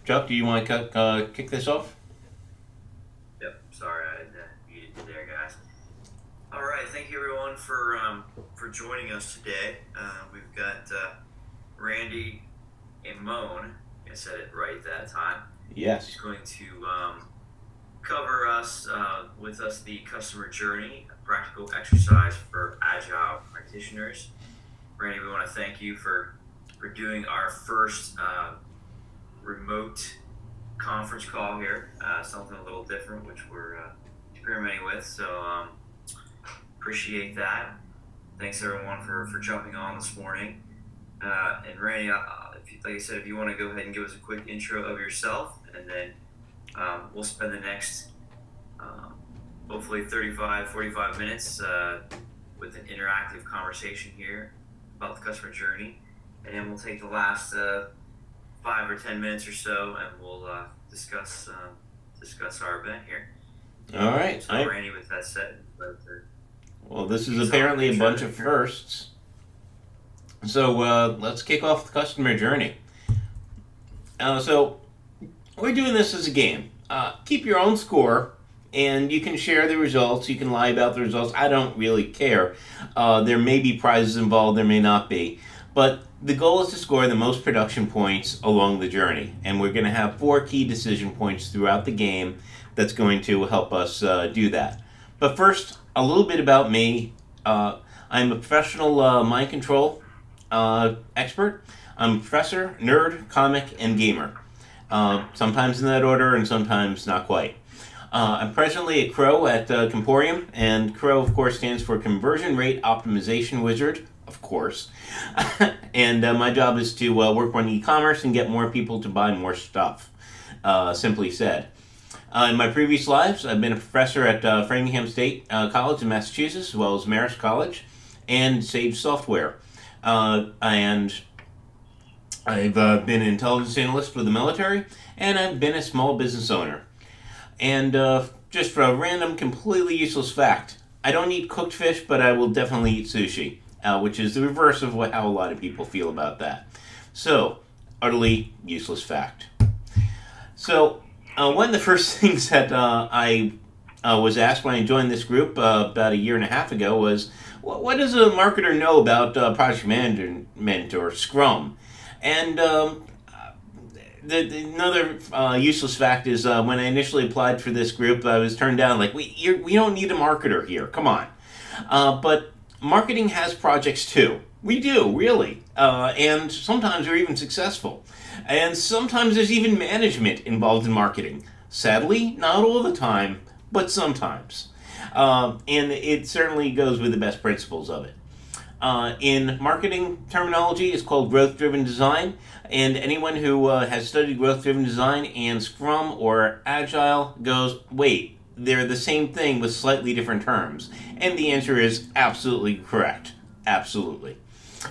Chuck, do you want to kick this off? Yep, sorry I muted you there, guys. All right, thank you everyone for joining us today. We've got Randy Amon. I said it right that time. Yes. He's going to cover with us the customer journey, a practical exercise for Agile practitioners. Randy, we want to thank you for doing our first remote conference call here, something a little different, which we're experimenting with. So appreciate that. Thanks everyone for jumping on this morning. And Randy, like I said, if you want to go ahead and give us a quick intro of yourself, and then we'll spend the next hopefully 45 minutes with an interactive conversation here about the customer journey, and then we'll take the last 5 or 10 minutes or so, and we'll discuss our event here. All right. So, Randy, with that said, well, this is apparently a bunch of firsts. So let's kick off the customer journey. So we're doing this as a game. Keep your own score, and you can share the results. You can lie about the results. I don't really care. There may be prizes involved. There may not be. But the goal is to score the most production points along the journey. And we're going to have 4 key decision points throughout the game that's going to help us do that. But first, a little bit about me. I'm a professional mind control expert. I'm a professor, nerd, comic, and gamer. Sometimes in that order and sometimes not quite. I'm presently a CRO at Comporium, and CRO, of course, stands for Conversion Rate Optimization Wizard, of course. And my job is to work on e-commerce and get more people to buy more stuff, simply said. In my previous lives, I've been a professor at Framingham State College in Massachusetts, as well as Marist College and Sage Software. And I've been an intelligence analyst with the military, and I've been a small business owner. And just for a random, completely useless fact, I don't eat cooked fish, but I will definitely eat sushi, which is the reverse of how a lot of people feel about that. So, utterly useless fact. So, one of the first things that I was asked when I joined this group about a year and a half ago was, what does a marketer know about project management or Scrum? And another useless fact is when I initially applied for this group, I was turned down like, we don't need a marketer here, come on. But marketing has projects too. We do, really. And sometimes we're even successful. And sometimes there's even management involved in marketing. Sadly, not all the time, but sometimes. And it certainly goes with the best principles of it. In marketing terminology, it's called growth-driven design. And anyone who has studied growth-driven design and Scrum or Agile goes, wait, they're the same thing with slightly different terms. And the answer is absolutely correct. Absolutely.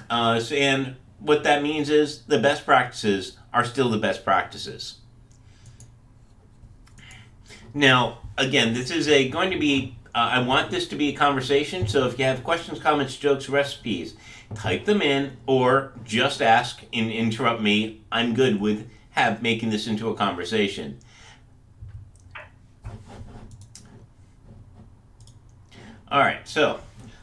And what that means is the best practices are still the best practices. Now, again, this is going to be I want this to be a conversation, so if you have questions, comments, jokes, recipes, type them in or just ask and interrupt me. I'm good with making this into a conversation. All right, so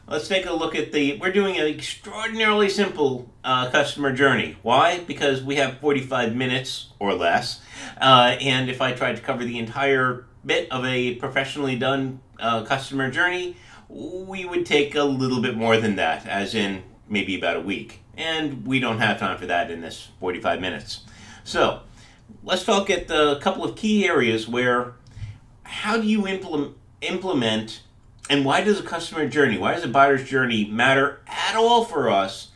let's take a look at we're doing an extraordinarily simple customer journey. Why? Because we have 45 minutes or less, and if I tried to cover the entire bit of a professionally done customer journey, we would take a little bit more than that, as in maybe about a week. And we don't have time for that in this 45 minutes. So let's talk at a couple of key areas where how do you implement and why does a customer journey, why does a buyer's journey matter at all for us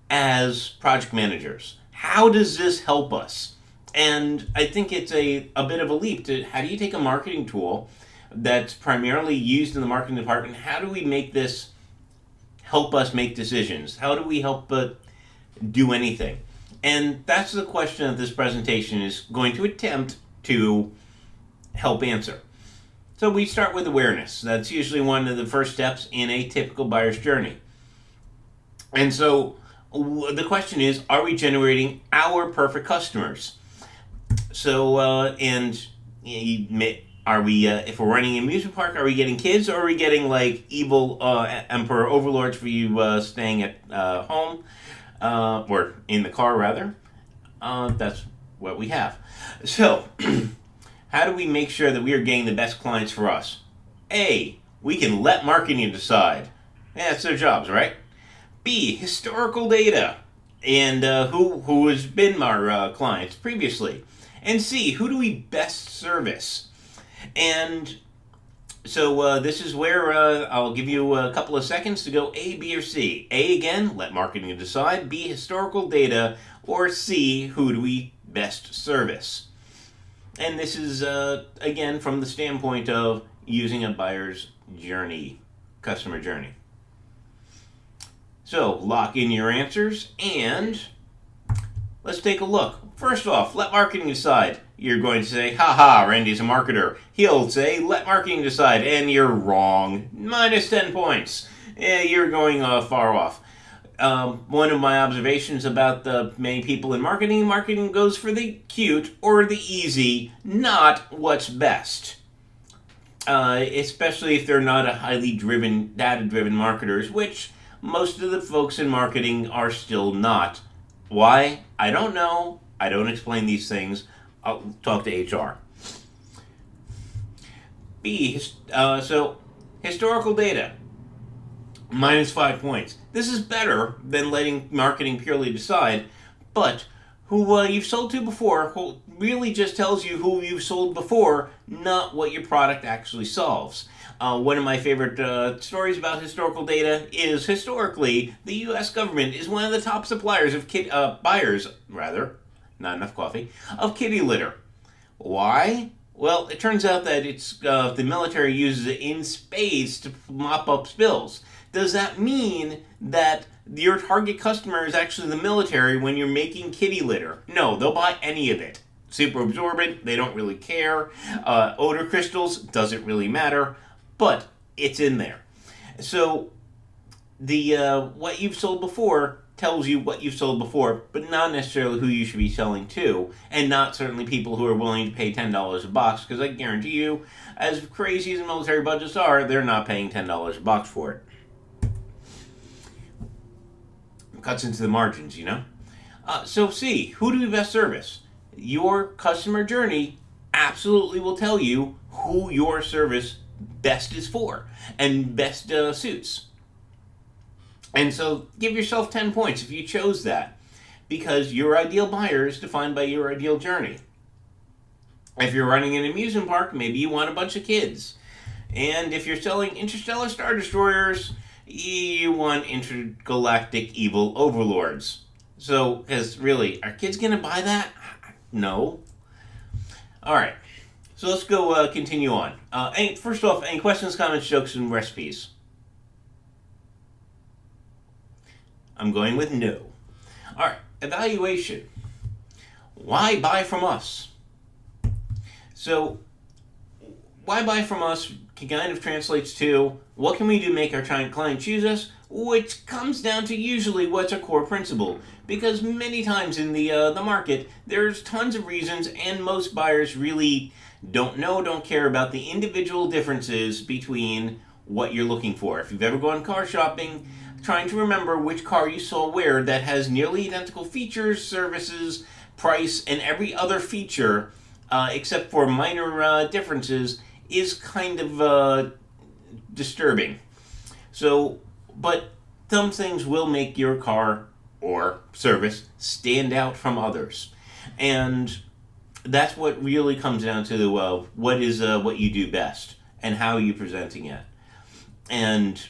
as project managers? How does this help us? And I think it's a bit of a leap to how do you take a marketing tool that's primarily used in the marketing department, how do we make this help us make decisions? How do we help do anything? And that's the question that this presentation is going to attempt to help answer. So we start with awareness. That's usually one of the first steps in a typical buyer's journey. And so the question is, are we generating our perfect customers? So, are we, if we're running an amusement park, are we getting kids or are we getting like evil emperor overlords for you staying at home or in the car rather? That's what we have. So, how do we make sure that we are getting the best clients for us? A, we can let marketing decide. Yeah, that's their jobs, right? B, historical data and who has been our clients previously. And C, who do we best service? And so this is where I'll give you a couple of seconds to go A, B, or C. A again, let marketing decide. B, historical data. Or C, who do we best service? And this is, again, from the standpoint of using a buyer's journey, customer journey. So lock in your answers and let's take a look. First off, let marketing decide. You're going to say, haha, Randy's a marketer. He'll say, let marketing decide, and you're wrong. Minus 10 points. You're going far off. One of my observations about the many people in marketing goes for the cute or the easy, not what's best. Especially if they're not a highly driven, data-driven marketers, which most of the folks in marketing are still not. Why? I don't know. I don't explain these things. I'll talk to HR. B, so historical data. Minus 5 points. This is better than letting marketing purely decide, but who you've sold to before really just tells you who you've sold before, not what your product actually solves. One of my favorite stories about historical data is historically the U.S. government is one of the top suppliers of buyers, not enough coffee, of kitty litter. Why? Well, it turns out that it's the military uses it in spades to mop up spills. Does that mean that your target customer is actually the military when you're making kitty litter? No, they'll buy any of it. Super absorbent, they don't really care. Odor crystals, doesn't really matter, but it's in there. So the what you've sold before tells you what you've sold before, but not necessarily who you should be selling to, and not certainly people who are willing to pay $10 a box, because I guarantee you, as crazy as military budgets are, they're not paying $10 a box for it. Cuts into the margins, you know? So C, who do we best service? Your customer journey absolutely will tell you who your service best is for and best suits. And so give yourself 10 points if you chose that, because your ideal buyer is defined by your ideal journey. If you're running an amusement park, maybe you want a bunch of kids. And if you're selling interstellar star destroyers, you want intergalactic evil overlords. So, because really, are kids going to buy that? No. All right. So let's go continue on. First off, any questions, comments, jokes, and recipes? I'm going with no. All right. Evaluation. Why buy from us? So, why buy from us kind of translates to what can we do to make our client choose us, which comes down to usually what's a core principle. Because many times in the market, there's tons of reasons, and most buyers really don't care about the individual differences between what you're looking for. If you've ever gone car shopping, trying to remember which car you saw where that has nearly identical features, services, price, and every other feature except for minor differences is kind of disturbing. So, but some things will make your car or service stand out from others. And that's what really comes down to what is what you do best and how you're presenting it. And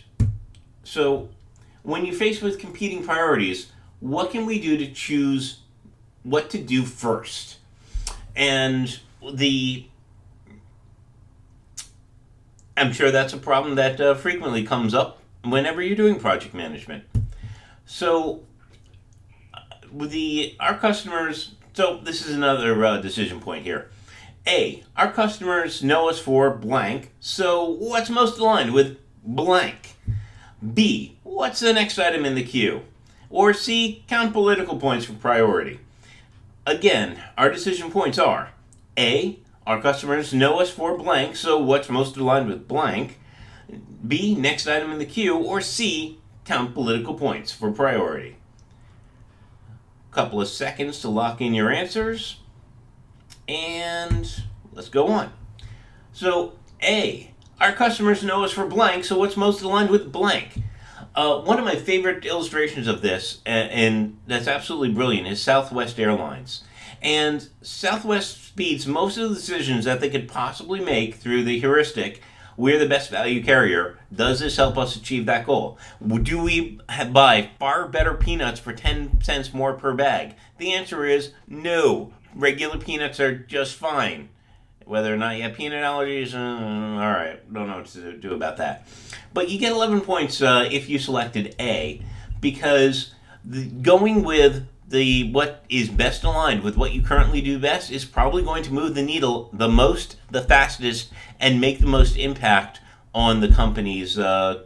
so when you're faced with competing priorities, what can we do to choose what to do first? And I'm sure that's a problem that frequently comes up whenever you're doing project management. So our customers, so this is another decision point here. A, our customers know us for blank, so what's most aligned with blank? B, what's the next item in the queue? Or C, count political points for priority. Again, our decision points are A, our customers know us for blank, so what's most aligned with blank? B, next item in the queue, or C, count political points for priority. Couple of seconds to lock in your answers, and let's go on. So, A, our customers know us for blank, so what's most aligned with blank? One of my favorite illustrations of this, and that's absolutely brilliant, is Southwest Airlines. And Southwest speeds most of the decisions that they could possibly make through the heuristic, we're the best value carrier. Does this help us achieve that goal? Do we buy far better peanuts for 10 cents more per bag? The answer is no. Regular peanuts are just fine. Whether or not you have peanut allergies, all right, don't know what to do about that. But you get 11 points if you selected A, because going with what is best aligned with what you currently do best is probably going to move the needle the most, the fastest, and make the most impact on the company. So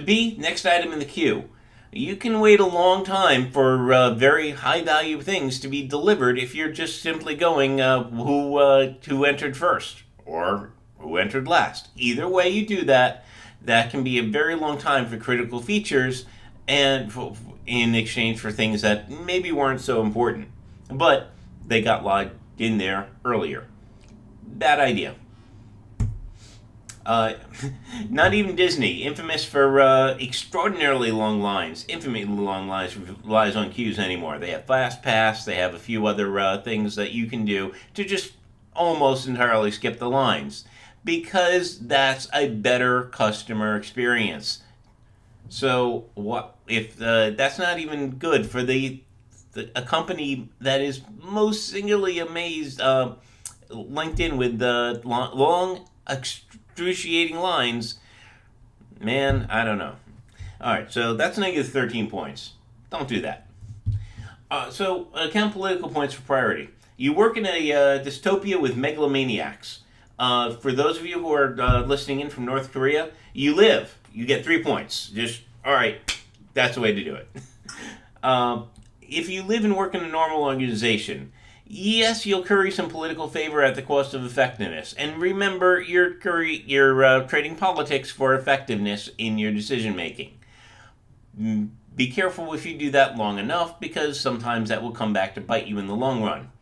B, next item in the queue. You can wait a long time for very high value things to be delivered if you're just simply going who entered first or who entered last. Either way you do that, that can be a very long time for critical features and in exchange for things that maybe weren't so important, but they got logged in there earlier. Bad idea. Not even Disney, infamous for extraordinarily long lines. Infinitely long lines relies on queues anymore. They have Fast Pass. They have a few other things that you can do to just almost entirely skip the lines, because that's a better customer experience. So what if that's not even good for a company that is most singularly amazed, linked in with the long excruciating lines? Man, I don't know. All right, so that's negative 13 points. Don't do that. So count political points for priority. You work in a dystopia with megalomaniacs. For those of you who are listening in from North Korea, you live. You get 3 points. Just, all right, that's the way to do it. If you live and work in a normal organization, yes, you'll curry some political favor at the cost of effectiveness. And remember, you're trading politics for effectiveness in your decision making. Be careful if you do that long enough, because sometimes that will come back to bite you in the long run.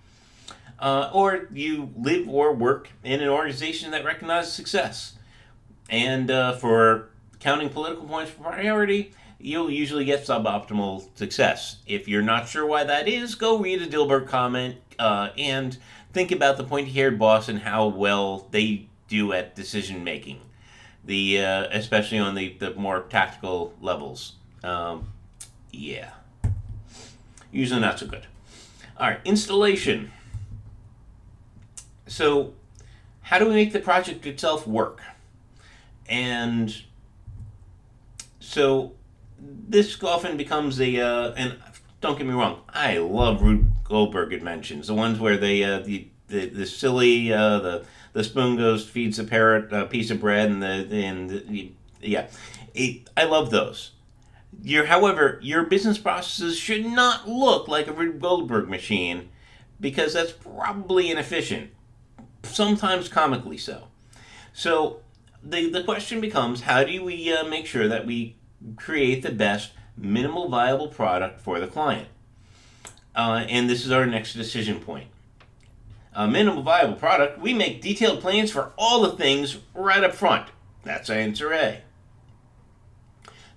Or you live or work in an organization that recognizes success. And for counting political points for priority, you'll usually get suboptimal success. If you're not sure why that is, go read a Dilbert comment and think about the pointy-haired boss and how well they do at decision making, especially on the more tactical levels. Yeah, usually not so good. All right, installation. So, how do we make the project itself work? And so this often becomes and don't get me wrong, I love Rube Goldberg inventions, the ones where the silly the spoon feeds the parrot a piece of bread, I love those. However, your business processes should not look like a Rube Goldberg machine, because that's probably inefficient, sometimes comically so. So the question becomes, how do we make sure that we create the best minimal viable product for the client? And this is our next decision point. A minimal viable product, we make detailed plans for all the things right up front. That's answer A.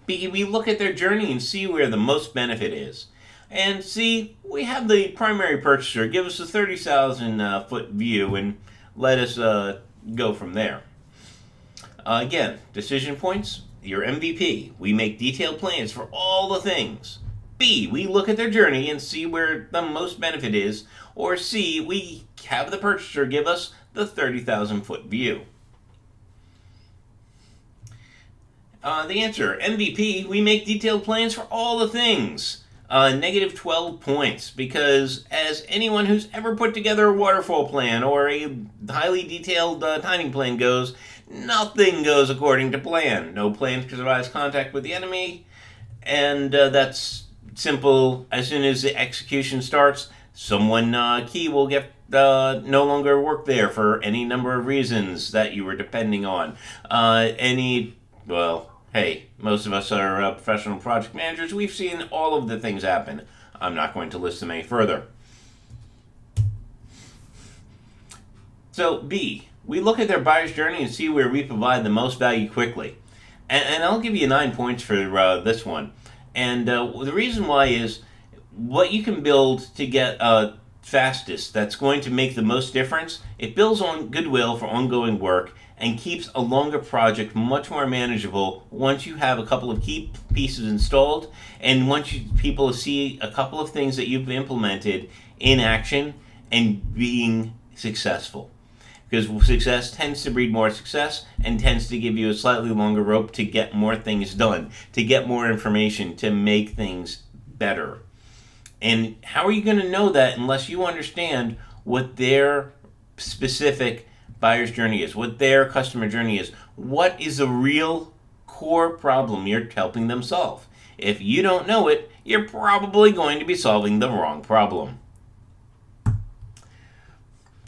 B, we look at their journey and see where the most benefit is. And C, we have the primary purchaser give us a 30,000 foot view and let us go from there. Again, decision points, your MVP. We make detailed plans for all the things. B, we look at their journey and see where the most benefit is. Or C, we have the purchaser give us the 30,000 foot view. The answer, MVP, we make detailed plans for all the things. Negative 12 points, because as anyone who's ever put together a waterfall plan or a highly detailed timing plan goes, nothing goes according to plan. No plan survives contact with the enemy, and that's simple. As soon as the execution starts, someone key will get no longer work there for any number of reasons that you were depending on. Well, hey, most of us are professional project managers. We've seen all of the things happen. I'm not going to list them any further. So B, we look at their buyer's journey and see where we provide the most value quickly. And I'll give you 9 points for this one. And the reason why is what you can build to get fastest, that's going to make the most difference. It builds on goodwill for ongoing work and keeps a longer project much more manageable once you have a couple of key pieces installed, and once people see a couple of things that you've implemented in action and being successful. Because success tends to breed more success and tends to give you a slightly longer rope to get more things done, to get more information, to make things better. And how are you going to know that unless you understand what their specific buyer's journey is, what their customer journey is? What is the real core problem you're helping them solve? If you don't know it, you're probably going to be solving the wrong problem.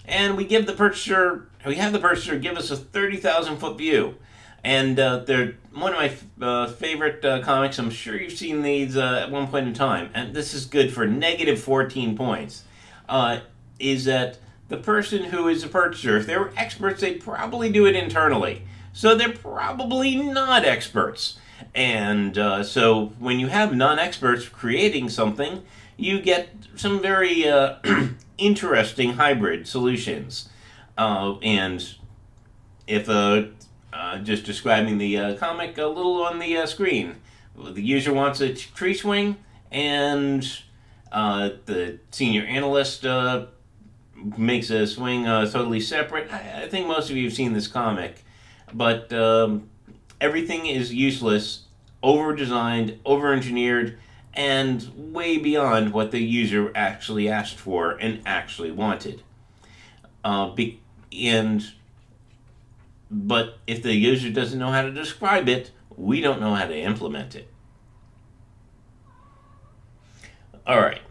And we have the purchaser give us a 30,000 foot view. And they're one of my favorite comics. I'm sure you've seen these at one point in time. And this is good for negative 14 points. Is that the person who is a purchaser, if they were experts, they'd probably do it internally. So they're probably not experts. And so when you have non-experts creating something, you get some very interesting hybrid solutions. And if just describing the comic a little on the screen, the user wants a tree swing, and the senior analyst makes a swing totally separate. I think most of you have seen this comic, but everything is useless, over-designed, over-engineered, and way beyond what the user actually asked for and actually wanted. But if the user doesn't know how to describe it, we don't know how to implement it. All right.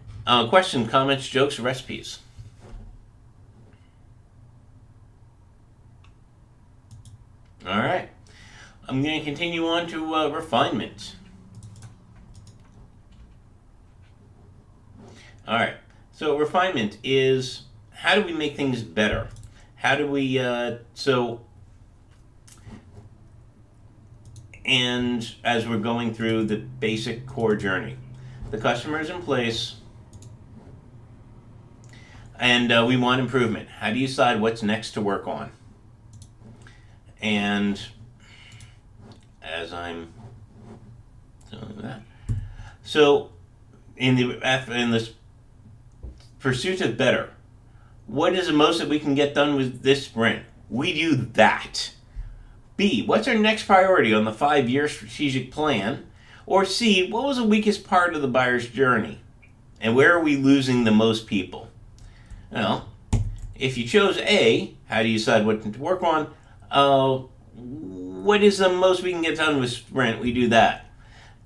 Questions, comments, jokes, recipes? All right. I'm going to continue on to refinement. All right. So refinement is, how do we make things better? How do we, and as we're going through the basic core journey, the customer is in place, and we want improvement. How do you decide what's next to work on? And as I'm doing that, so in the pursuit of better, what is the most that we can get done with this sprint? We do that. B, what's our next priority on the 5-year strategic plan? Or C, what was the weakest part of the buyer's journey? And where are we losing the most people? Well, if you chose A, how do you decide what to work on? What is the most we can get done with sprint? We do that.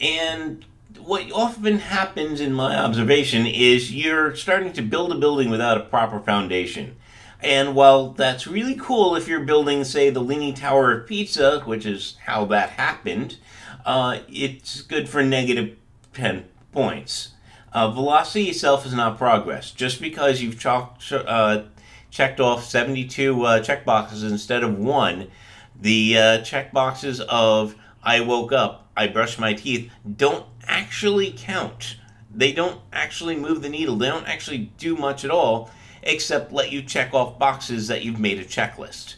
And what often happens in my observation is you're starting to build a building without a proper foundation. And while that's really cool if you're building, say, the Leaning Tower of Pizza, which is how that happened, it's good for negative 10 points. Velocity itself is not progress. Just because you've checked off 72 checkboxes instead of one, the checkboxes of I woke up, I brushed my teeth, don't actually count. They don't actually move the needle. They don't actually do much at all, except let you check off boxes that you've made a checklist.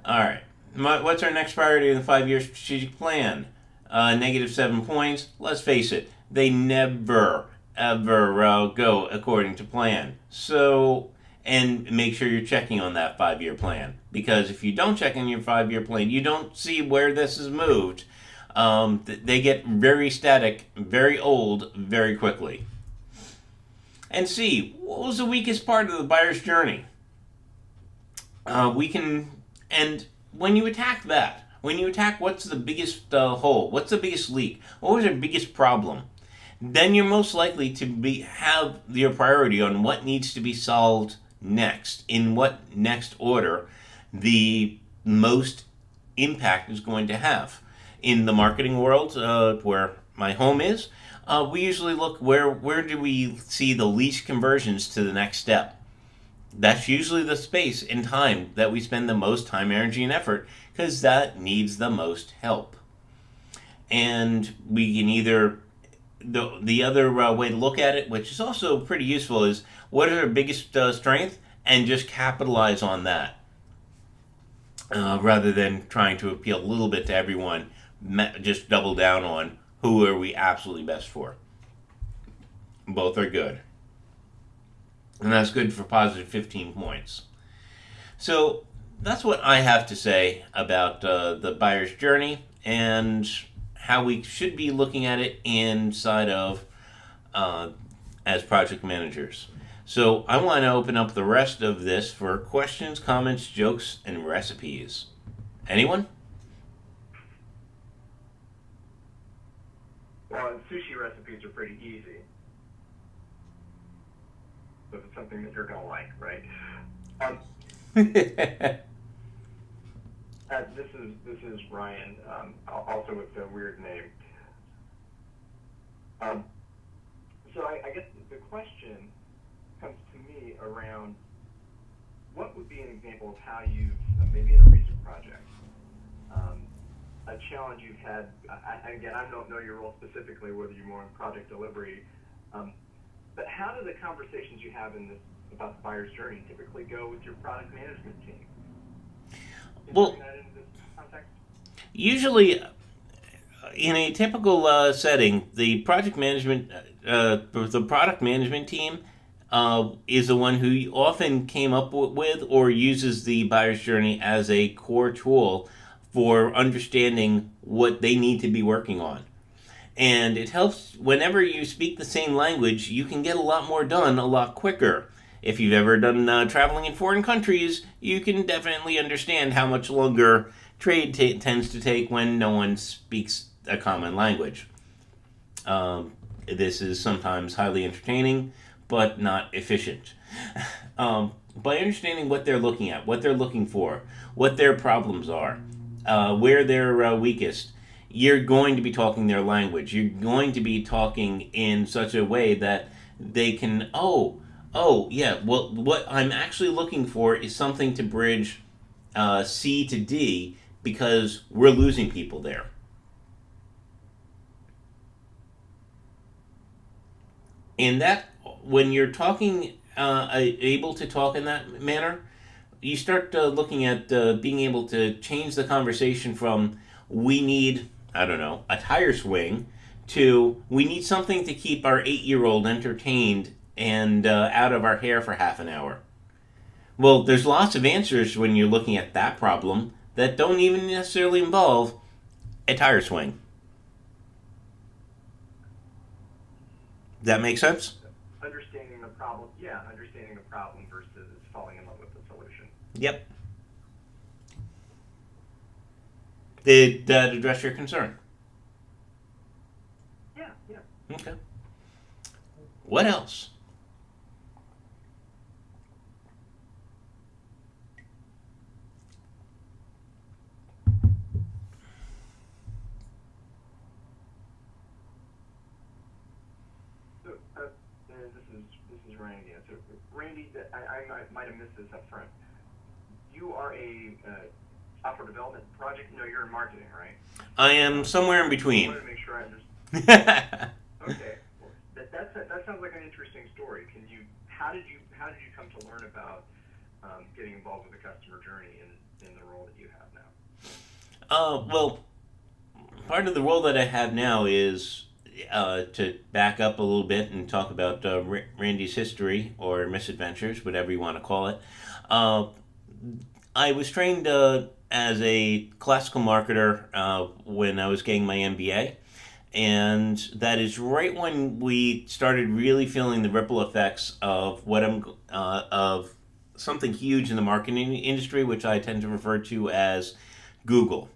All right. What's our next priority in the 5-year strategic plan? Negative 7 points. Let's face it, they never, ever go according to plan. So, and make sure you're checking on that 5-year plan. Because if you don't check on your 5-year plan, you don't see where this is moved. They get very static, very old, very quickly. And C, what was the weakest part of the buyer's journey? And when you attack that, When you attack what's the biggest hole, what's the biggest leak, what was your biggest problem, then you're most likely to have your priority on what needs to be solved next, in what next order the most impact is going to have. In the marketing world, where my home is, we usually look where do we see the least conversions to the next step. That's usually the space and time that we spend the most time, energy, and effort, because that needs the most help. And we can either the other way to look at it, which is also pretty useful, is what is our biggest strength, and just capitalize on that, rather than trying to appeal a little bit to everyone. Just double down on who are we absolutely best for. Both are good, and that's good for positive 15 points. So that's what I have to say about the buyer's journey and how we should be looking at it inside of as project managers. So I want to open up the rest of this for questions, comments, jokes, and recipes. Anyone? Well, sushi recipes are pretty easy. So it's something that you're going to like, right? This is Ryan, also with a weird name. So I guess the question comes to me around what would be an example of how you've, maybe in a recent project, a challenge you've had. Again, I don't know your role specifically, whether you're more in project delivery, but how do the conversations you have in this about the buyer's journey typically go with your product management team? Well, that into this context? Usually, in a typical setting, the product management team is the one who often came up with or uses the buyer's journey as a core tool for understanding what they need to be working on. And it helps whenever you speak the same language, you can get a lot more done a lot quicker. If you've ever done traveling in foreign countries, you can definitely understand how much longer trade tends to take when no one speaks a common language. This is sometimes highly entertaining, but not efficient. By understanding what they're looking at, what they're looking for, what their problems are, where they're weakest, you're going to be talking their language. You're going to be talking in such a way that they can, yeah, well, what I'm actually looking for is something to bridge C to D because we're losing people there. And that, when you're talking, able to talk in that manner, you start looking at being able to change the conversation from we need, I don't know, a tire swing to we need something to keep our 8-year-old entertained and out of our hair for half an hour. Well, there's lots of answers when you're looking at that problem that don't even necessarily involve a tire swing. Does that make sense? Understanding the problem versus falling in love with the solution. Yep. Did that address your concern? Yeah. Okay. What else? So, this is Randy. So, Randy, I might have missed this up front. You are a software development project. No, you're in marketing, right? I am somewhere in between. I wanted to make sure I understand. Okay. Well, that sounds like an interesting story. How did you come to learn about getting involved with the customer journey in the role that you have now? Well, part of the role that I have now is to back up a little bit and talk about Randy's history or misadventures, whatever you want to call it. I was trained as a classical marketer when I was getting my MBA. And that is right when we started really feeling the ripple effects of of something huge in the marketing industry, which I tend to refer to as Google.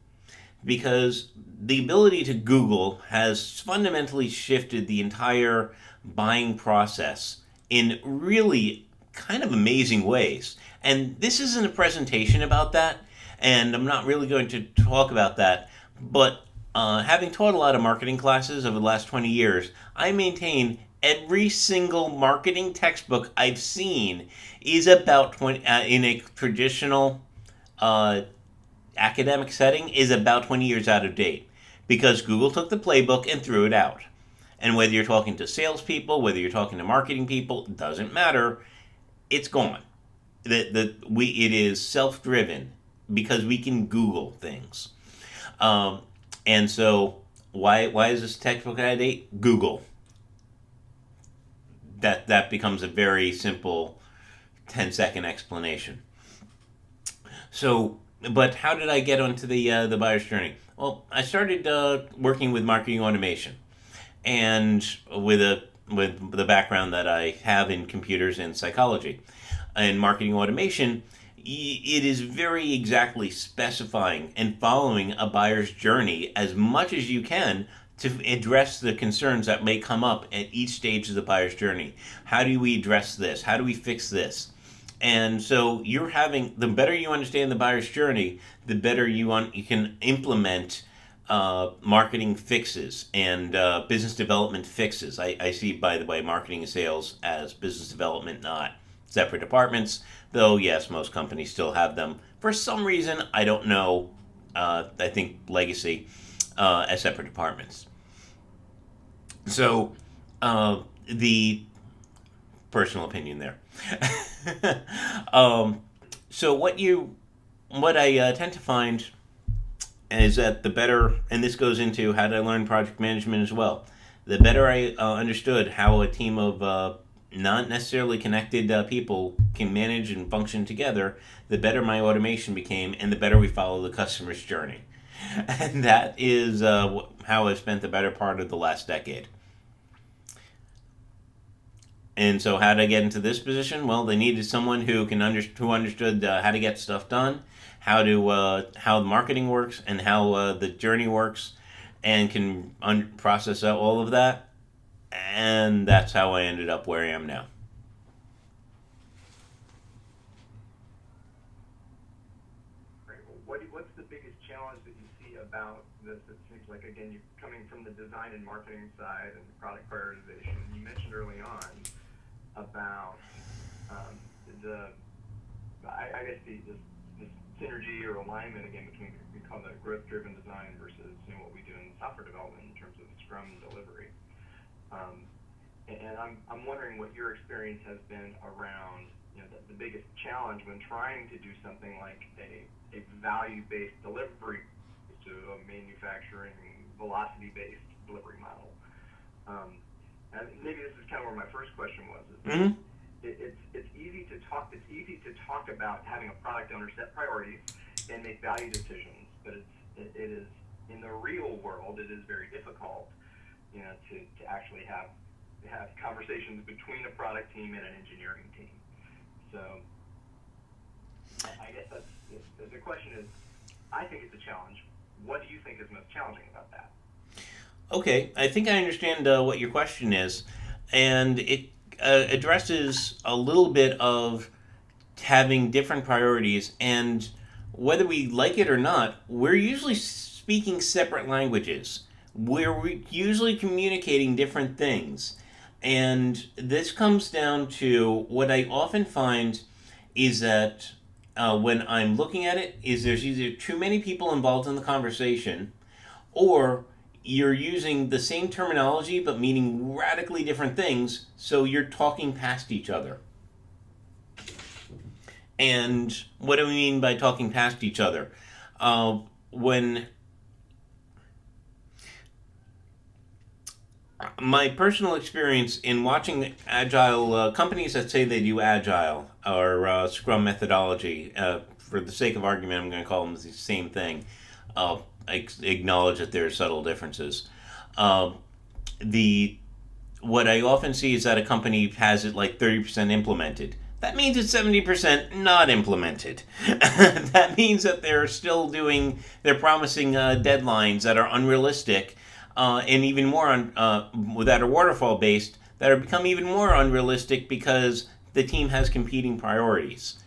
because the ability to Google has fundamentally shifted the entire buying process in really kind of amazing ways. And this isn't a presentation about that, and I'm not really going to talk about that, but having taught a lot of marketing classes over the last 20 years, I maintain every single marketing textbook I've seen is about 20, in a traditional uh, academic setting, is about 20 years out of date because Google took the playbook and threw it out. And whether you're talking to salespeople, whether you're talking to marketing people, doesn't matter. It's gone. It is self-driven because we can Google things. And so why is this textbook out of date? Google. That becomes a very simple 10-second explanation. So, but how did I get onto the buyer's journey? Well, I started working with marketing automation, and with the background that I have in computers and psychology, and marketing automation, it is very exactly specifying and following a buyer's journey as much as you can to address the concerns that may come up at each stage of the buyer's journey. How do we address this? How do we fix this? And so the better you understand the buyer's journey, the better you can implement marketing fixes and business development fixes. I see, by the way, marketing and sales as business development, not separate departments, though yes, most companies still have them. For some reason, I don't know, I think legacy, as separate departments. So, the personal opinion there. So what I tend to find is that the better, and this goes into how to learn project management as well, the better I understood how a team of not necessarily connected people can manage and function together, the better my automation became, and the better we follow the customer's journey. And that is how I've spent the better part of the last decade. And so, how did I get into this position? Well, they needed someone who who understood how to get stuff done, how the marketing works, and how the journey works, and can process out all of that. And that's how I ended up where I am now. Right. What's the biggest challenge that you see about this? It seems like, again, you're coming from the design and marketing side and product prioritization. You mentioned early on about I guess the synergy or alignment again between, we call that growth-driven design versus what we do in software development in terms of Scrum delivery. And I'm wondering what your experience has been around the biggest challenge when trying to do something like a value-based delivery to a manufacturing velocity-based delivery model. And maybe this is kind of where my first question was. Mm-hmm. It's easy to talk. It's easy to talk about having a product owner set priorities and make value decisions, but it is in the real world it is very difficult, to actually have conversations between a product team and an engineering team. So I guess the question is, I think it's a challenge. What do you think is most challenging about that? Okay, I think I understand what your question is, and it addresses a little bit of having different priorities, and whether we like it or not, we're usually speaking separate languages. We're usually communicating different things, and this comes down to what I often find is that when I'm looking at it, is there's either too many people involved in the conversation, or you're using the same terminology but meaning radically different things, so you're talking past each other. And what do we mean by talking past each other? When my personal experience in watching Agile companies that say they do Agile or Scrum methodology, for the sake of argument, I'm going to call them the same thing. I acknowledge that there are subtle differences. What I often see is that a company has it like 30% implemented. That means it's 70% not implemented. That means that they're promising deadlines that are unrealistic, and even more that are waterfall based, that are become even more unrealistic because the team has competing priorities.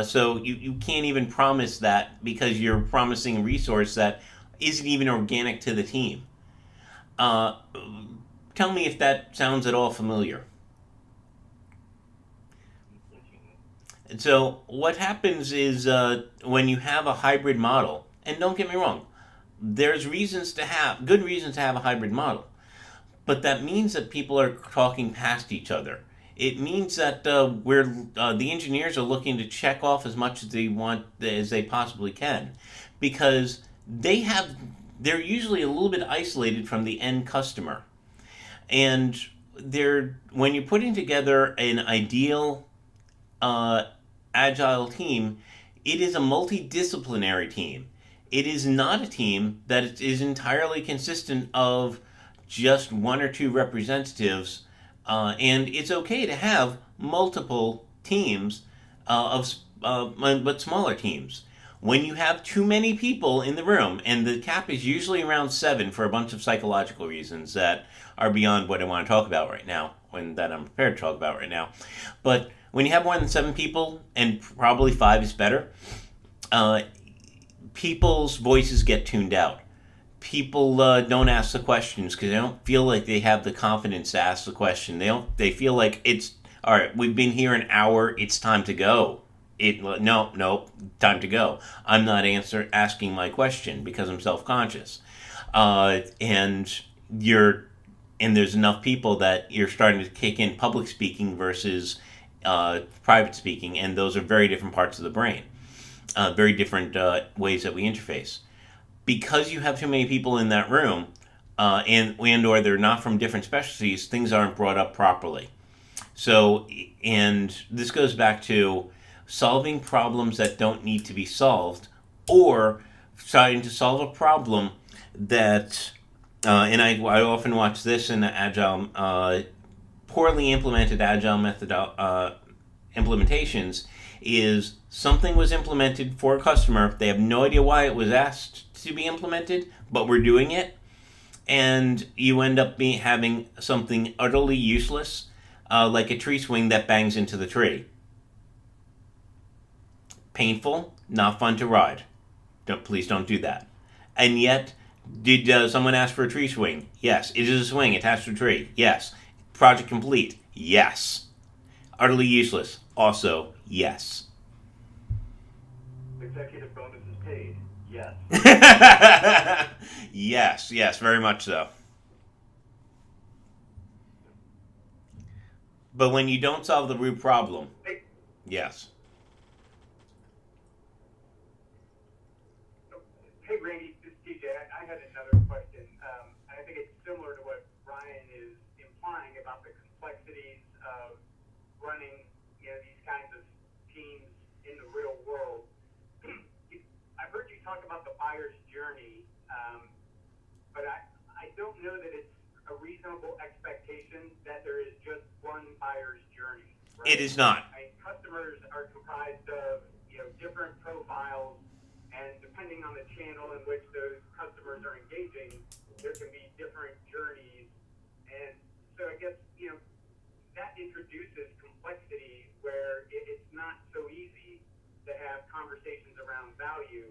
So you can't even promise that because you're promising a resource that isn't even organic to the team. Uh, Tell me if that sounds at all familiar. And so what happens is when you have a hybrid model, and don't get me wrong, there's good reasons to have a hybrid model, but that means that people are talking past each other. It means that the engineers are looking to check off as much as they possibly can, because they're usually a little bit isolated from the end customer, and when you're putting together an ideal uh, agile team, it is a multidisciplinary team. It is not a team that is entirely consistent of just one or two representatives, and it's okay to have multiple teams but smaller teams. When you have too many people in the room, and the cap is usually around 7 for a bunch of psychological reasons that are beyond what I want to talk about right now, that I'm prepared to talk about right now. But when you have more than 7 people, and probably 5 is better, uh, people's voices get tuned out. People don't ask the questions because they don't feel like they have the confidence to ask the question. They feel like it's all right. We've been here an hour. It's time to go. No, time to go. I'm not asking my question because I'm self conscious, and you're and there's enough people that you're starting to kick in public speaking versus private speaking, and those are very different parts of the brain, very different ways that we interface. Because you have too many people in that room, and or they're not from different specialties, things aren't brought up properly. So, and this goes back to solving problems that don't need to be solved, or trying to solve a problem that, I often watch this in the agile, poorly implemented agile implementations, is something was implemented for a customer. They have no idea why it was asked to be implemented, but we're doing it, and you end up having something utterly useless, like a tree swing that bangs into the tree. Painful, not fun to ride. Please don't do that. And yet, did someone ask for a tree swing? Yes. Is it a swing attached to a tree? Yes. Project complete? Yes. Utterly useless? Also, yes. Executive bonuses paid? Yes. Yes, very much so. But when you don't solve the root problem, yes. Hey, Randy, this is TJ. I had another question. And I think it's similar to what Ryan is implying about the complexities of running, these kinds of teams in the real world. I've heard you talk about the buyer's journey, but I don't know that it's a reasonable expectation that there is just one buyer's journey. Right? It is not. Customers are comprised of different profiles, and depending on the channel in which those customers are engaging, there can be different journeys. And so I guess that introduces complexity where it's not so easy to have conversations around value,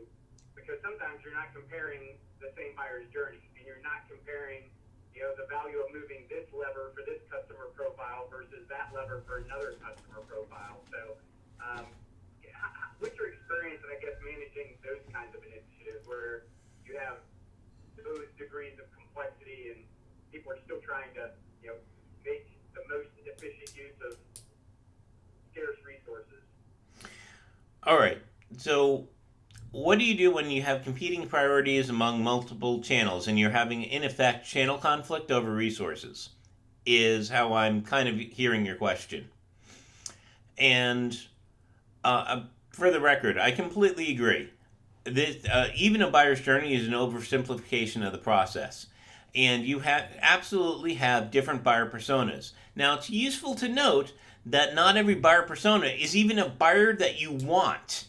because sometimes you're not comparing the same buyer's journey, and you're not comparing the value of moving this lever for this customer profile versus that lever for another customer profile. So what's your experience in, I guess, managing those kinds of initiatives where you have those degrees of complexity and people are still trying to make the most efficient use of scarce resources? All right. So, what do you do when you have competing priorities among multiple channels and you're having, in effect, channel conflict over resources? Is how I'm kind of hearing your question. And for the record, I completely agree. Even a buyer's journey is an oversimplification of the process. and you absolutely have different buyer personas. Now, it's useful to note that not every buyer persona is even a buyer that you want.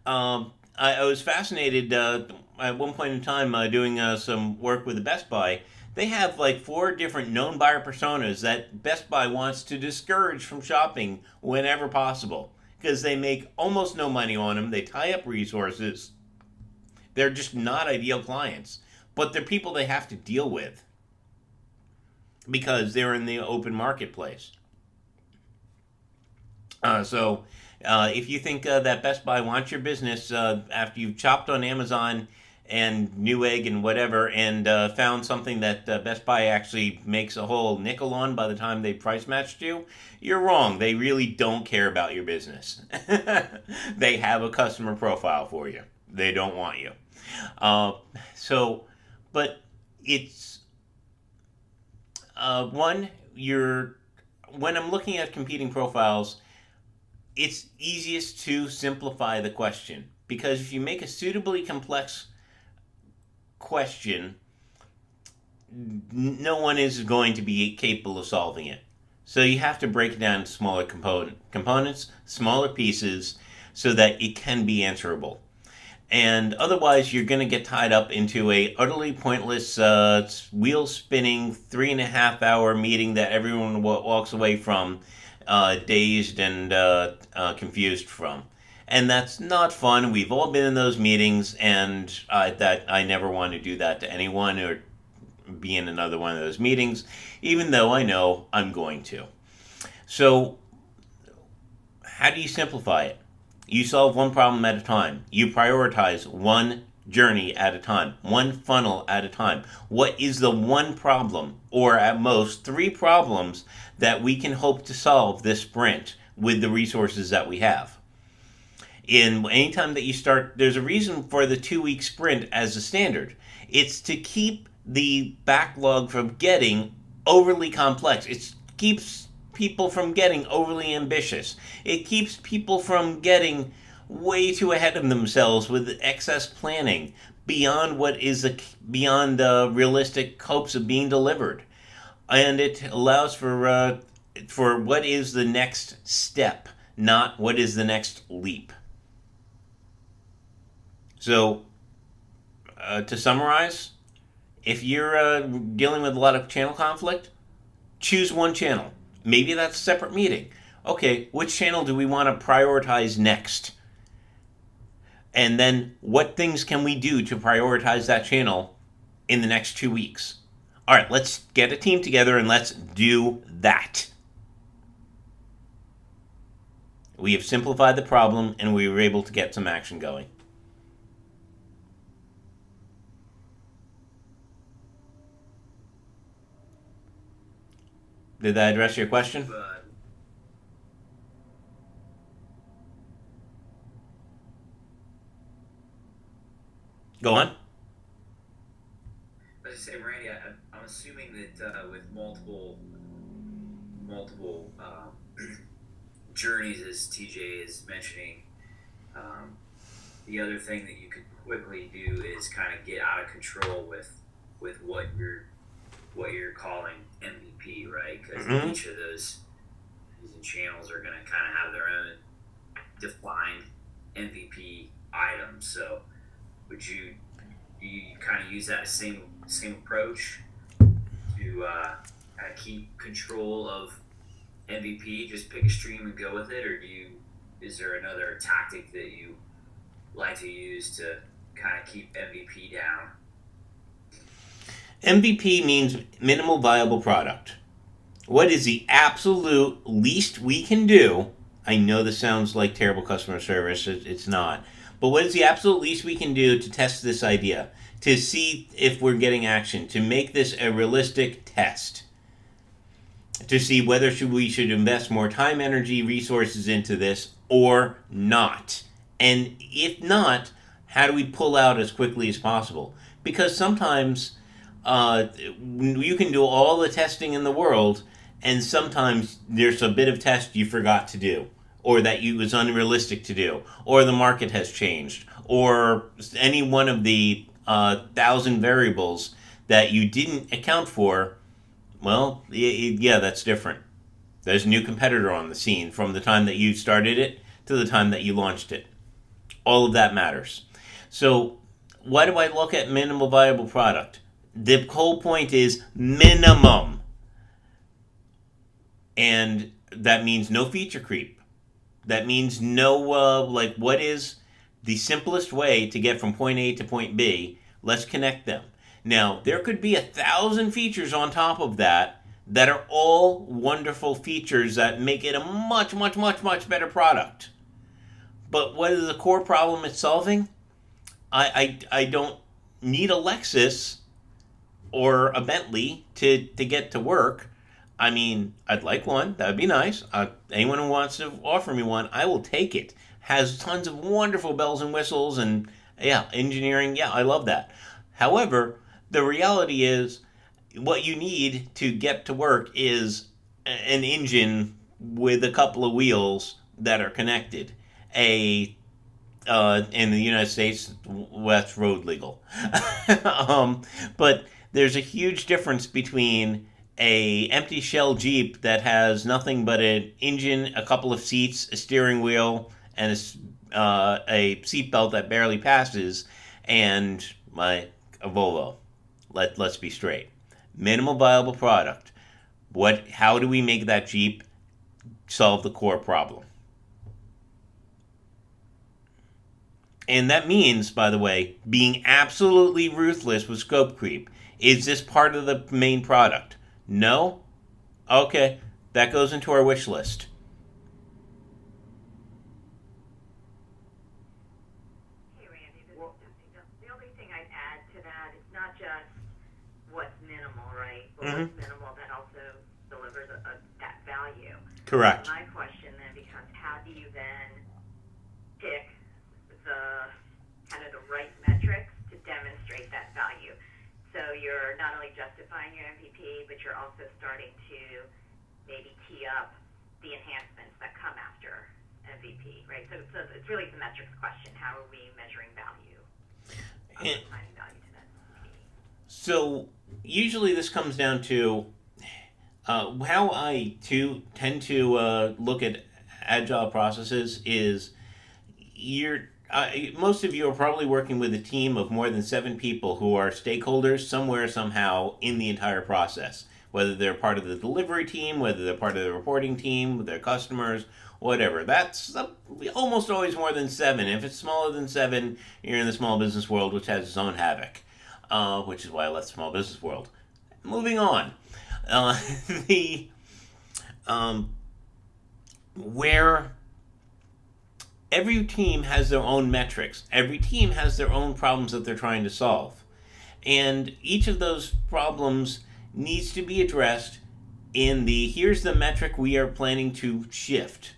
I was fascinated at one point in time doing some work with the Best Buy. They have like 4 different known buyer personas that Best Buy wants to discourage from shopping whenever possible because they make almost no money on them. They tie up resources. They're just not ideal clients, but they're people they have to deal with because they're in the open marketplace. If you think that Best Buy wants your business after you've chopped on Amazon and Newegg and whatever and found something that Best Buy actually makes a whole nickel on by the time they price matched you, you're wrong. They really don't care about your business. They have a customer profile for you. They don't want you. Uh, so, but it's one, you're when I'm looking at competing profiles, it's easiest to simplify the question because if you make a suitably complex question, no one is going to be capable of solving it. So you have to break it down into smaller components, smaller pieces, so that it can be answerable. And otherwise, you're going to get tied up into a utterly pointless, wheel spinning 3.5 hour meeting that everyone walks away from dazed and confused from. And that's not fun. We've all been in those meetings, and I never want to do that to anyone or be in another one of those meetings, even though I know I'm going to. So, how do you simplify it? You solve one problem at a time. You prioritize one journey at a time, one funnel at a time. What is the one problem, or at most 3 problems, that we can hope to solve this sprint with the resources that we have? In anytime that you start, there's a reason for the 2-week sprint as a standard. It's to keep the backlog from getting overly complex. It keeps people from getting overly ambitious. It keeps people from getting way too ahead of themselves with excess planning beyond what is beyond realistic hopes of being delivered, and it allows for what is the next step, not what is the next leap. So, to summarize, if you're dealing with a lot of channel conflict, choose one channel. Maybe that's a separate meeting. Okay, which channel do we want to prioritize next? And then what things can we do to prioritize that channel in the next 2 weeks? All right, let's get a team together and let's do that. We have simplified the problem and we were able to get some action going. Did that address your question? Go on. As I say, Randy, I'm assuming that with multiple journeys, as TJ is mentioning, the other thing that you could quickly do is kind of get out of control with what you're calling MVP, right? Because each of those channels are going to kind of have their own defined MVP items. So, would you kind of use that same approach to kind of keep control of MVP? Just pick a stream and go with it, or is there another tactic that you like to use to kind of keep MVP down? MVP means minimal viable product. What is the absolute least we can do? I know this sounds like terrible customer service. It's not. But what is the absolute least we can do to test this idea? To see if we're getting action. To make this a realistic test. To see whether we should invest more time, energy, resources into this or not. And if not, how do we pull out as quickly as possible? Because sometimes you can do all the testing in the world, and sometimes there's a bit of test you forgot to do, or that it was unrealistic to do, or the market has changed, or any one of the 1,000 variables that you didn't account for, well, yeah, that's different. There's a new competitor on the scene from the time that you started it to the time that you launched it. All of that matters. So, why do I look at minimal viable product? The whole point is minimum. And that means no feature creep. That means no, what is the simplest way to get from point A to point B? Let's connect them. Now, there could be 1,000 features on top of that that are all wonderful features that make it a much, much, much, much better product. But what is the core problem it's solving? I don't need a Lexus or a Bentley to get to work. I mean, I'd like one. That would be nice. Anyone who wants to offer me one, I will take it. Has tons of wonderful bells and whistles and, yeah, engineering. Yeah, I love that. However, the reality is what you need to get to work is an engine with a couple of wheels that are connected. In the United States, that's road legal. But there's a huge difference between a empty shell Jeep that has nothing but an engine, a couple of seats, a steering wheel, and a seatbelt that barely passes, and a Volvo. Let's be straight. Minimal viable product. How do we make that Jeep solve the core problem? And that means, by the way, being absolutely ruthless with scope creep. Is this part of the main product? No? Okay, that goes into our wish list. Hey Randy, this is Stephanie. The only thing I'd add to that is not just what's minimal, right? But what's minimal that also delivers that value. Correct. My question then becomes, how do you then pick the kind of the right metrics to demonstrate that value? So you're not only justifying your MVP, but you're also starting to maybe tee up the enhancements that come after MVP, right? So it's really the metrics question. How are we measuring value? Assigning value to that MVP? So usually this comes down to how I too tend to look at agile processes is most of you are probably working with a team of more than 7 people who are stakeholders somewhere, somehow in the entire process. Whether they're part of the delivery team, whether they're part of the reporting team, with their customers, whatever. That's almost always more than 7. If it's smaller than 7, you're in the small business world, which has its own havoc, which is why I left small business world. Moving on. Where every team has their own metrics. Every team has their own problems that they're trying to solve. And each of those problems needs to be addressed in here's the metric we are planning to shift.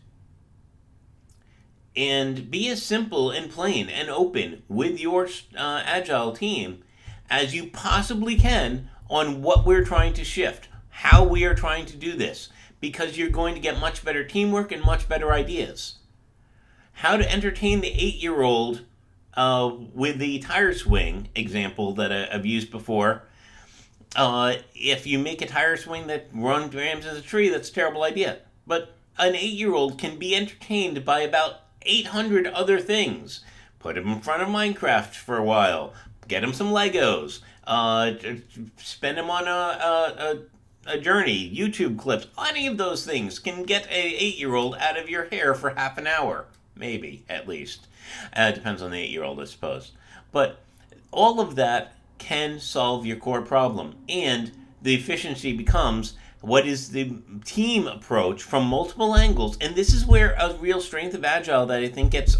And be as simple and plain and open with your agile team as you possibly can on what we're trying to shift, how we are trying to do this, because you're going to get much better teamwork and much better ideas. How to entertain the 8-year-old with the tire swing example that I've used before. If you make a tire swing that rams into a tree, that's a terrible idea. But an 8-year-old can be entertained by about 800 other things. Put him in front of Minecraft for a while. Get him some Legos. Spend him on a journey. YouTube clips. Any of those things can get an 8-year-old out of your hair for half an hour. Maybe, at least. It depends on the 8-year-old, I suppose. But all of that can solve your core problem. And the efficiency becomes what is the team approach from multiple angles. And this is where a real strength of Agile that I think gets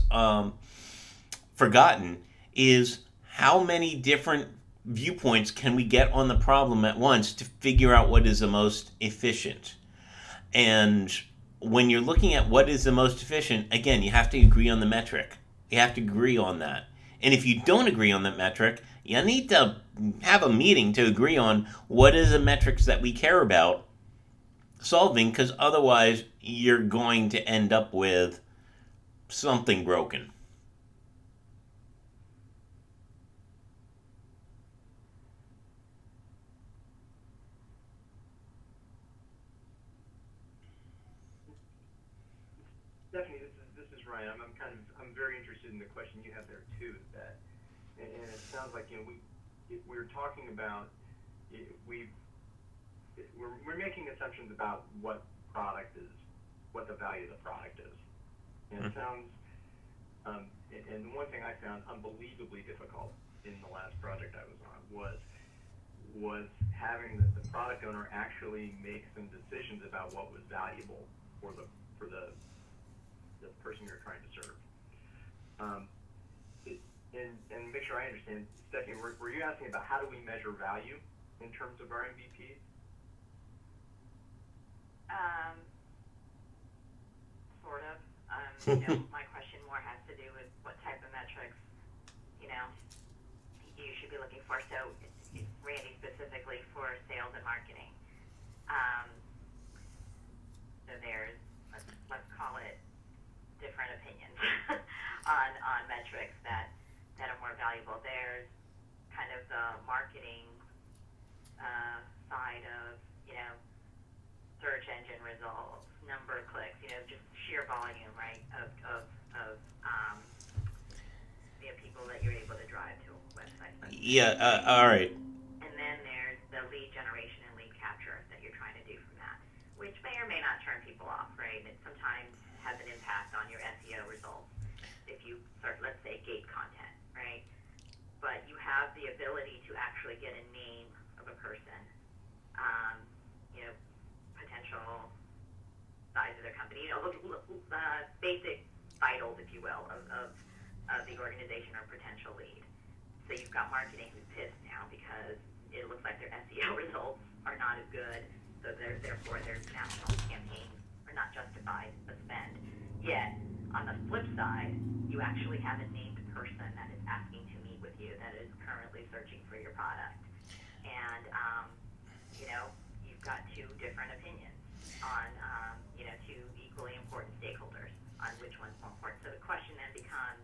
forgotten is how many different viewpoints can we get on the problem at once to figure out what is the most efficient. And when you're looking at what is the most efficient, again, you have to agree on the metric. You have to agree on that. And if you don't agree on that metric, you need to have a meeting to agree on what is the metrics that we care about solving, because otherwise you're going to end up with something broken. Stephanie, this is Ryan. I'm very interested in the question you have there too. And it sounds like we're talking about we're making assumptions about what product is, what the value of the product is, and it sounds. And one thing I found unbelievably difficult in the last project I was on was having the product owner actually make some decisions about what was valuable for the person you're trying to serve. And make sure I understand, Stephanie, were you asking about how do we measure value in terms of our MVPs? Sort of. My question more has to do with what type of metrics, you should be looking for. So, Randy, specifically for sales and marketing. So there's, let's call it different opinions on metrics that are more valuable. There's kind of the marketing side of, search engine results, number of clicks, just sheer volume, right, of people that you're able to drive to a website. Yeah, all right. And then there's the lead generation and lead capture that you're trying to do from that, which may or may not turn people off, right? It sometimes has an impact on your SEO results if you start, let's say, gate content, right? But you have the ability to actually get a name of a person, potential size of their company, basic vitals, if you will, of the organization or potential lead. So you've got marketing who's pissed now because it looks like their SEO results are not as good, so therefore their national campaigns are not justified the spend. Yet, on the flip side, you actually have a named person that is asking to meet with you that is currently searching for your product. And, you've got two different opinions on, two equally important stakeholders on which one's more important. So the question then becomes,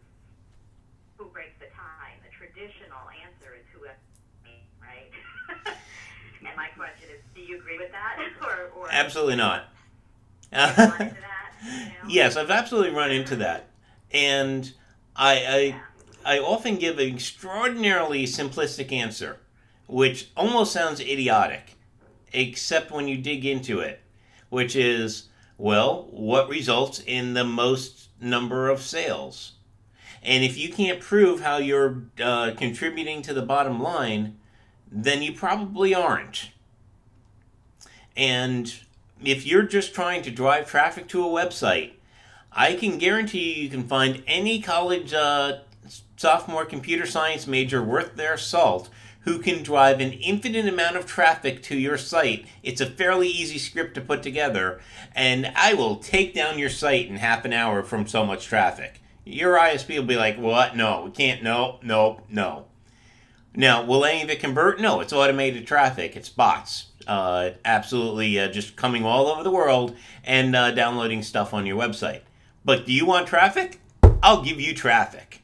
who breaks the tie? The traditional answer is whoever, right? And my question is, do you agree with that? or Absolutely not. have you run into that? Yes, I've absolutely run into that. And I often give an extraordinarily simplistic answer, which almost sounds idiotic, except when you dig into it, which is, well, what results in the most number of sales? And if you can't prove how you're contributing to the bottom line, then you probably aren't. And if you're just trying to drive traffic to a website, I can guarantee you can find any college sophomore computer science major worth their salt who can drive an infinite amount of traffic to your site. It's a fairly easy script to put together, and I will take down your site in half an hour from so much traffic. Your ISP will be like, what? No, we can't. No. Now, will any of it convert? No, it's automated traffic. It's bots. Absolutely just coming all over the world and downloading stuff on your website. But do you want traffic? I'll give you traffic.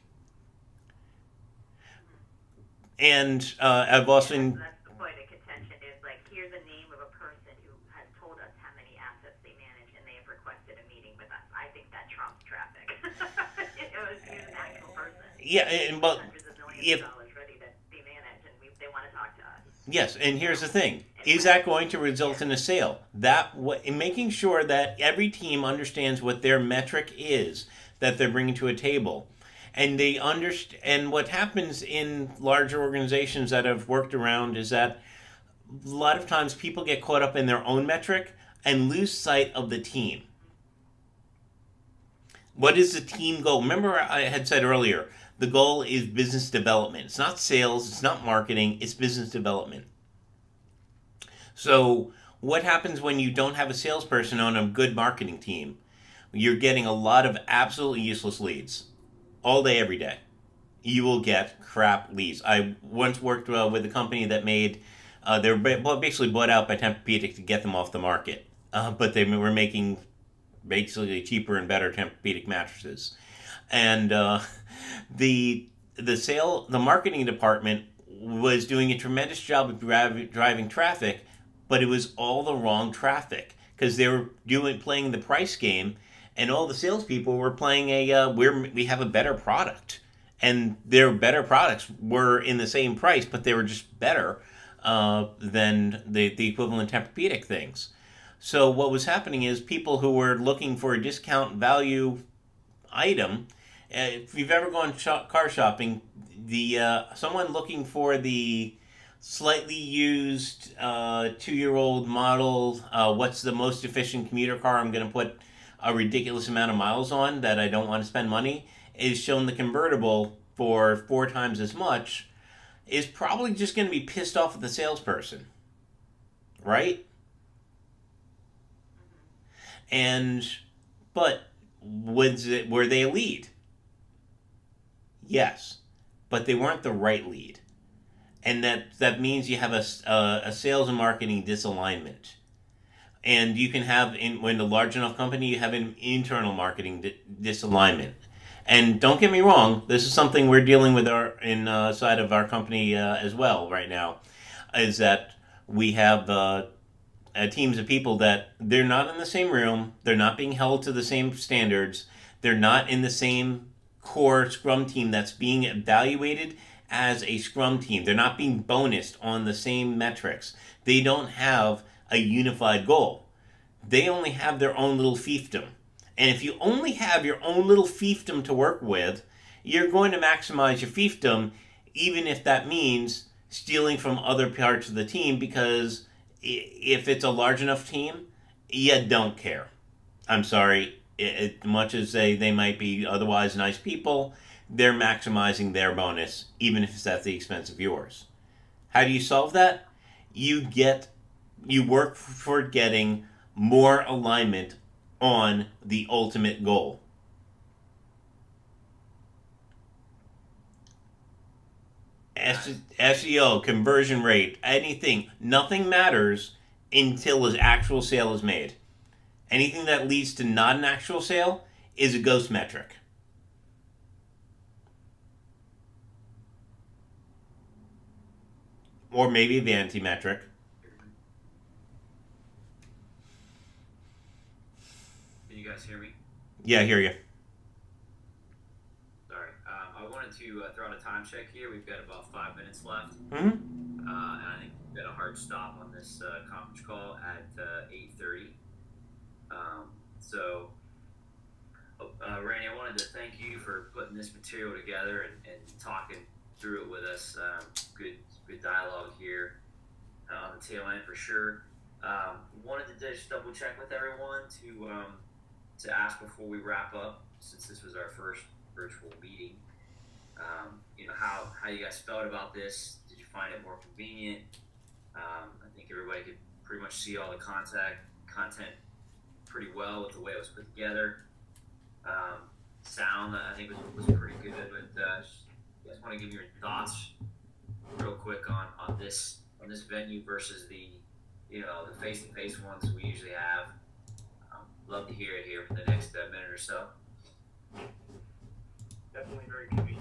And I've also... That's the point of contention is, here's a name of a person who has told us how many assets they manage, and they have requested a meeting with us. I think that trumps traffic. Here's an actual person. Yeah, but hundreds of millions of dollars ready to be managed, and they want to talk to us. Yes, and here's the thing. Is that going to result in a sale? Making sure that every team understands what their metric is that they're bringing to a table. And they and what happens in larger organizations that I've worked around is that a lot of times people get caught up in their own metric and lose sight of the team. What is the team goal? Remember I had said earlier, the goal is business development. It's not sales, it's not marketing, it's business development. So what happens when you don't have a salesperson on a good marketing team? You're getting a lot of absolutely useless leads. All day, every day. You will get crap leads. I once worked with a company that made, they were basically bought out by Tempur-Pedic to get them off the market. But they were making basically cheaper and better Tempur-Pedic mattresses. And the marketing department was doing a tremendous job of driving traffic, but it was all the wrong traffic because they were playing the price game, and all the salespeople were playing we have a better product, and their better products were in the same price, but they were just better than the equivalent Tempur-Pedic things. So what was happening is people who were looking for a discount value item. If you've ever gone car shopping, the someone looking for the slightly used 2-year-old model, what's the most efficient commuter car I'm going to put a ridiculous amount of miles on that I don't want to spend money, is shown the convertible for 4 times as much, is probably just going to be pissed off at the salesperson, right? And but were they a lead? Yes, but they weren't the right lead, and that means you have a sales and marketing disalignment, and you can have when a large enough company you have an internal marketing disalignment. And don't get me wrong, this is something we're dealing with inside of our company as well right now, is that we have teams of people that they're not in the same room, they're not being held to the same standards, they're not in the same core Scrum team that's being evaluated as a Scrum team. They're not being bonused on the same metrics. They don't have a unified goal. They only have their own little fiefdom. And if you only have your own little fiefdom to work with, you're going to maximize your fiefdom, even if that means stealing from other parts of the team, because if it's a large enough team, you don't care. I'm sorry. Much as they might be otherwise nice people, they're maximizing their bonus, even if it's at the expense of yours. How do you solve that? You work for getting more alignment on the ultimate goal. SEO, conversion rate, anything, nothing matters until an actual sale is made. Anything that leads to not an actual sale is a ghost metric. Or maybe a vanity metric. Can you guys hear me? Yeah, I hear you. Sorry. I wanted to throw out a time check here. We've got about 5 minutes left. Mm-hmm. And I think we've got a hard stop on this conference call at 8:30. So, Randy, I wanted to thank you for putting this material together and talking through it with us. Good dialogue here on the tail end for sure. Wanted to just double check with everyone to ask before we wrap up, since this was our first virtual meeting. How you guys felt about this? Did you find it more convenient? I think everybody could pretty much see all the content pretty well with the way it was put together. Sound, I think, was pretty good. But you guys want to give your thoughts real quick on this venue versus the face-to-face ones we usually have? Love to hear it here for the next minute or so. Definitely very convenient.